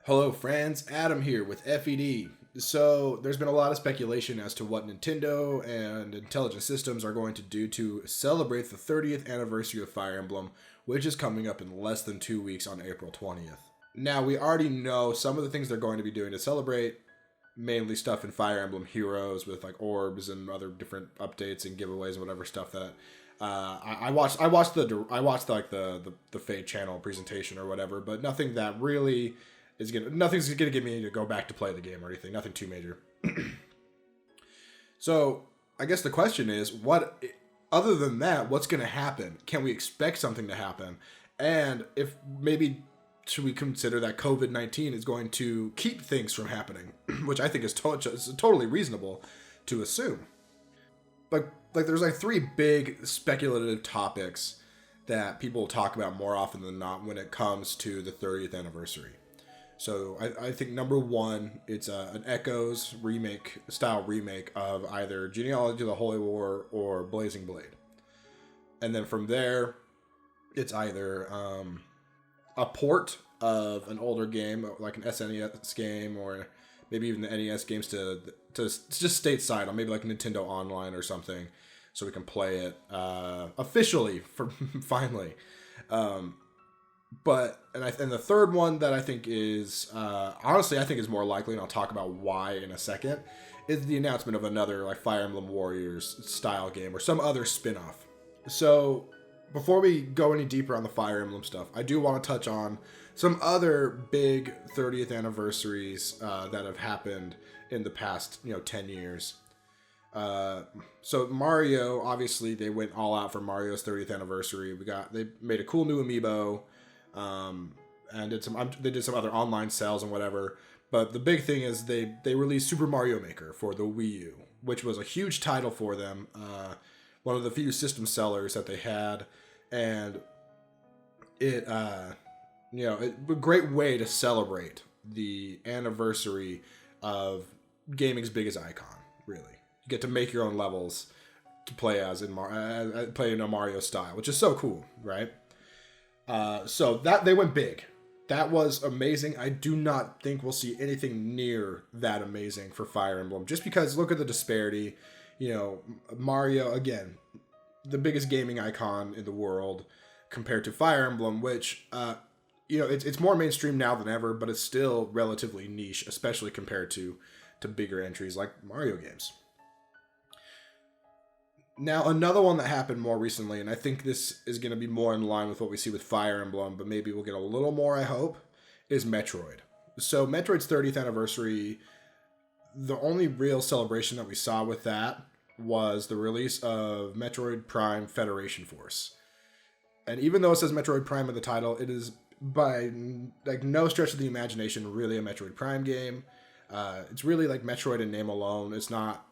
Hello friends, Adam here with FED. So there's been a lot of speculation as to what Nintendo and Intelligent Systems are going to do to celebrate the 30th anniversary of Fire Emblem, which is coming up in less than 2 weeks on April 20th. Now we already know some of the things they're going to be doing to celebrate, mainly stuff in Fire Emblem Heroes with like orbs and other different updates and giveaways and whatever stuff that I watched. I watched the Fade channel presentation or whatever, but nothing that really nothing's gonna get me to go back to play the game or anything. Nothing too major. So I guess the question is, what other than that, what's gonna happen? Can we expect something to happen? And if maybe should we consider that COVID-19 is going to keep things from happening, which I think is totally reasonable to assume. But like there's like three big speculative topics that people talk about more often than not when it comes to the 30th anniversary. So I think number one, it's an Echoes style remake of either Genealogy of the Holy War or Blazing Blade. And then from there, it's either a port of an older game, like an SNES game, or maybe even the NES games to just stateside on maybe like Nintendo Online or something, so we can play it officially for finally. And the third one that I think is honestly I think is more likely, and I'll talk about why in a second, is the announcement of another like Fire Emblem Warriors style game or some other spin-off. So before we go any deeper on the Fire Emblem stuff, I do want to touch on some other big 30th anniversaries that have happened in the past 10 years. So Mario, obviously they went all out for Mario's 30th anniversary. They made a cool new amiibo. And they did some other online sales and whatever. But the big thing is they released Super Mario Maker for the Wii U, which was a huge title for them. One of the few system sellers that they had, and it a great way to celebrate the anniversary of gaming's biggest icon. Really, you get to make your own levels to play play in a Mario style, which is so cool, right? So that they went big. That was amazing. I do not think we'll see anything near that amazing for Fire Emblem, just because look at the disparity. Mario, again, the biggest gaming icon in the world, compared to Fire Emblem, which it's more mainstream now than ever, but it's still relatively niche, especially compared to bigger entries like Mario games. Now, another one that happened more recently, and I think this is going to be more in line with what we see with Fire Emblem, but maybe we'll get a little more, I hope, is Metroid. So Metroid's 30th anniversary, the only real celebration that we saw with that was the release of Metroid Prime Federation Force. And even though it says Metroid Prime in the title, it is by like no stretch of the imagination really a Metroid Prime game. It's really like Metroid in name alone. It's not,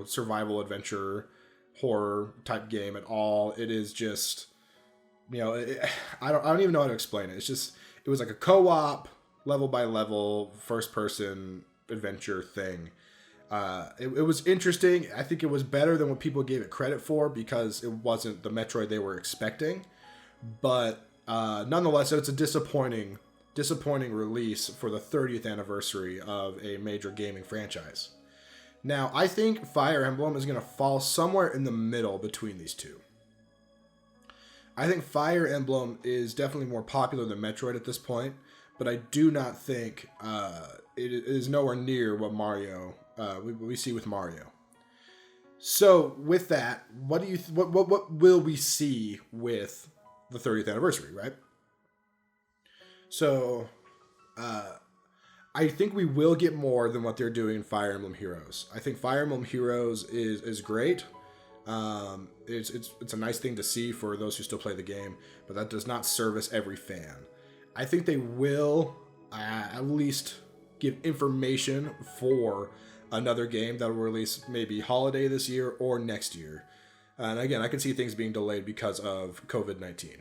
survival adventure horror type game at all. It is just, I don't even know how to explain it. It was like a co-op, level by level, first person adventure thing. It was interesting. I think it was better than what people gave it credit for because it wasn't the Metroid they were expecting. But nonetheless, it's a disappointing release for the 30th anniversary of a major gaming franchise. Now, I think Fire Emblem is going to fall somewhere in the middle between these two. I think Fire Emblem is definitely more popular than Metroid at this point, but I do not think it is nowhere near what we see with Mario. So, with that, what will we see with the 30th anniversary, right? So, I think we will get more than what they're doing in Fire Emblem Heroes. I think Fire Emblem Heroes is great. It's a nice thing to see for those who still play the game, but that does not service every fan. I think they will at least give information for another game that will release maybe holiday this year or next year. And again, I can see things being delayed because of COVID-19.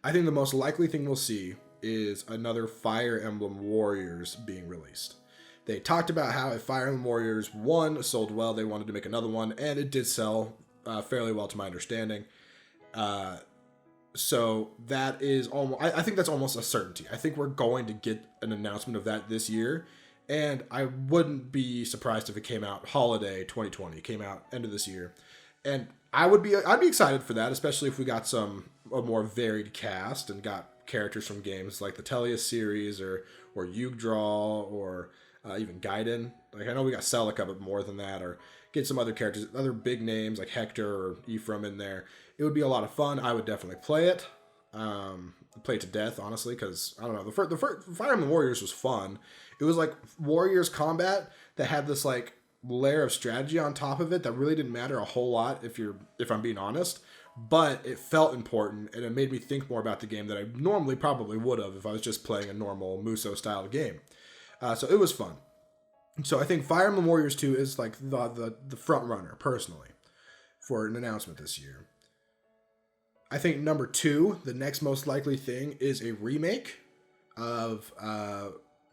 I think the most likely thing we'll see is another Fire Emblem Warriors being released. They talked about how if Fire Emblem Warriors 1 sold well, they wanted to make another one, and it did sell fairly well to my understanding. So that is almost, I think that's almost a certainty. I think we're going to get an announcement of that this year. And I wouldn't be surprised if it came out holiday 2020, came out end of this year. And I'd be excited for that, especially if we got a more varied cast and got characters from games like the Tellius series or Yggdrasil or even Gaiden. Like I know we got Celica, but more than that, or get some other characters, other big names like Hector or Ephraim in there. It would be a lot of fun. I would definitely play it. Play it to death, honestly, because I don't know. The first Fire Emblem Warriors was fun. It was like Warriors combat that had this like layer of strategy on top of it that really didn't matter a whole lot if I'm being honest. But it felt important and it made me think more about the game than I normally probably would have if I was just playing a normal Muso style game. So it was fun. So I think Fire Emblem Warriors 2 is like the front runner personally for an announcement this year. I think number 2, the next most likely thing, is a remake of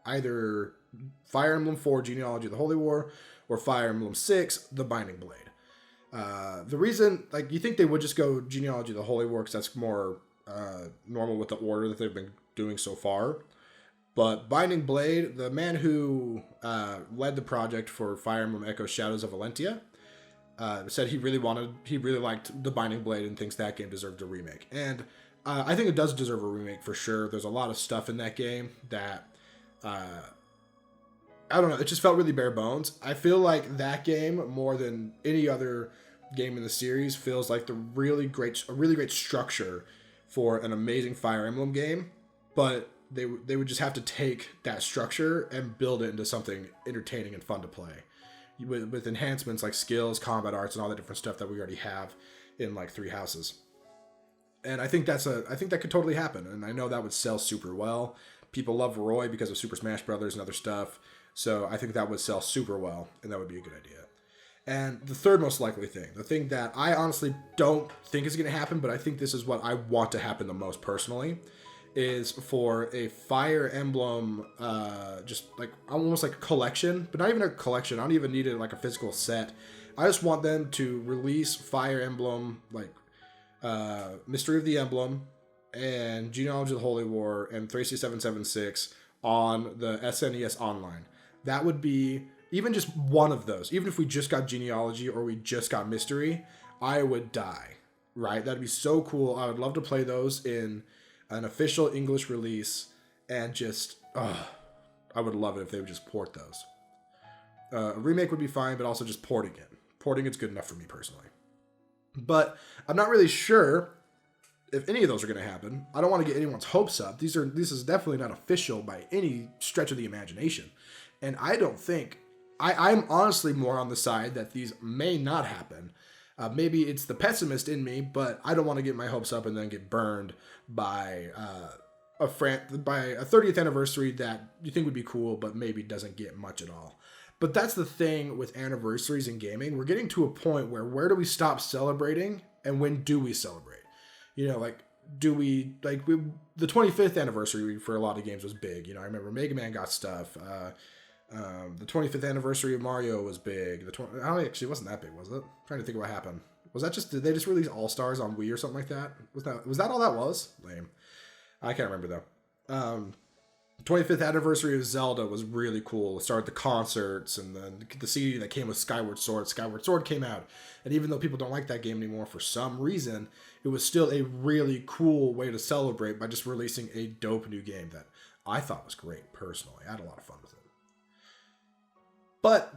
either Fire Emblem 4 Genealogy of the Holy War or Fire Emblem 6 The Binding Blade. The reason, like, you think they would just go Genealogy of the Holy War because that's more normal with the order that they've been doing so far. But Binding Blade, the man who led the project for Fire Emblem Echo Shadows of Valentia, said he really liked the Binding Blade and thinks that game deserved a remake. And I think it does deserve a remake for sure. There's a lot of stuff in that game that, I don't know, it just felt really bare bones. I feel like that game, more than any other game in the series, feels like a really great structure for an amazing Fire Emblem game, but they would just have to take that structure and build it into something entertaining and fun to play. With enhancements like skills, combat arts, and all the different stuff that we already have in like Three Houses. And I think that could totally happen. And I know that would sell super well. People love Roy because of Super Smash Brothers and other stuff. So I think that would sell super well, and that would be a good idea. And the third most likely thing, the thing that I honestly don't think is going to happen, but I think this is what I want to happen the most personally, is for a Fire Emblem, just like almost like a collection, but not even a collection. I don't even need it like a physical set. I just want them to release Fire Emblem, like Mystery of the Emblem and Genealogy of the Holy War and Thracia 776 on the SNES Online. That would be even just one of those. Even if we just got Genealogy or we just got Mystery, I would die, right? That'd be so cool. I would love to play those in an official English release, and just, I would love it if they would just port those. A remake would be fine, but also just porting it. Porting it's good enough for me personally. But I'm not really sure if any of those are going to happen. I don't want to get anyone's hopes up. This is definitely not official by any stretch of the imagination. And I don't think, I'm honestly more on the side that these may not happen. Maybe it's the pessimist in me, but I don't want to get my hopes up and then get burned by a 30th anniversary that you think would be cool, but maybe doesn't get much at all. But that's the thing with anniversaries in gaming. We're getting to a point where do we stop celebrating and when do we celebrate? You know, like, the 25th anniversary for a lot of games was big. You know, I remember Mega Man got stuff. The 25th anniversary of Mario was big. It wasn't that big, was it? I'm trying to think what happened. Did they just release All-Stars on Wii or something like that? Was that all that was? Lame. I can't remember though. 25th anniversary of Zelda was really cool. It started the concerts and then the CD that came with Skyward Sword. Skyward Sword came out. And even though people don't like that game anymore for some reason, it was still a really cool way to celebrate by just releasing a dope new game that I thought was great personally. I had a lot of fun with it. But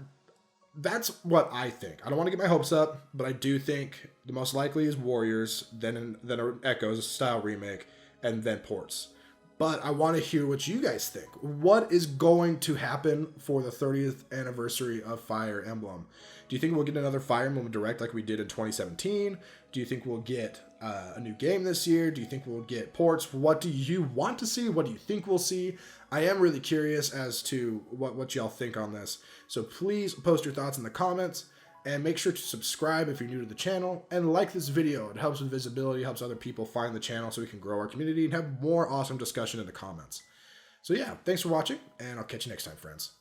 that's what I think. I don't want to get my hopes up, but I do think the most likely is Warriors, then an Echoes style remake, and then ports. But I want to hear what you guys think. What is going to happen for the 30th anniversary of Fire Emblem? Do you think we'll get another Fire Emblem Direct like we did in 2017? Do you think we'll get a new game this year? Do you think we'll get ports? What do you want to see? What do you think we'll see? I am really curious as to what y'all think on this. So please post your thoughts in the comments. And make sure to subscribe if you're new to the channel, and like this video. It helps with visibility, helps other people find the channel so we can grow our community and have more awesome discussion in the comments. So yeah, thanks for watching, and I'll catch you next time, friends.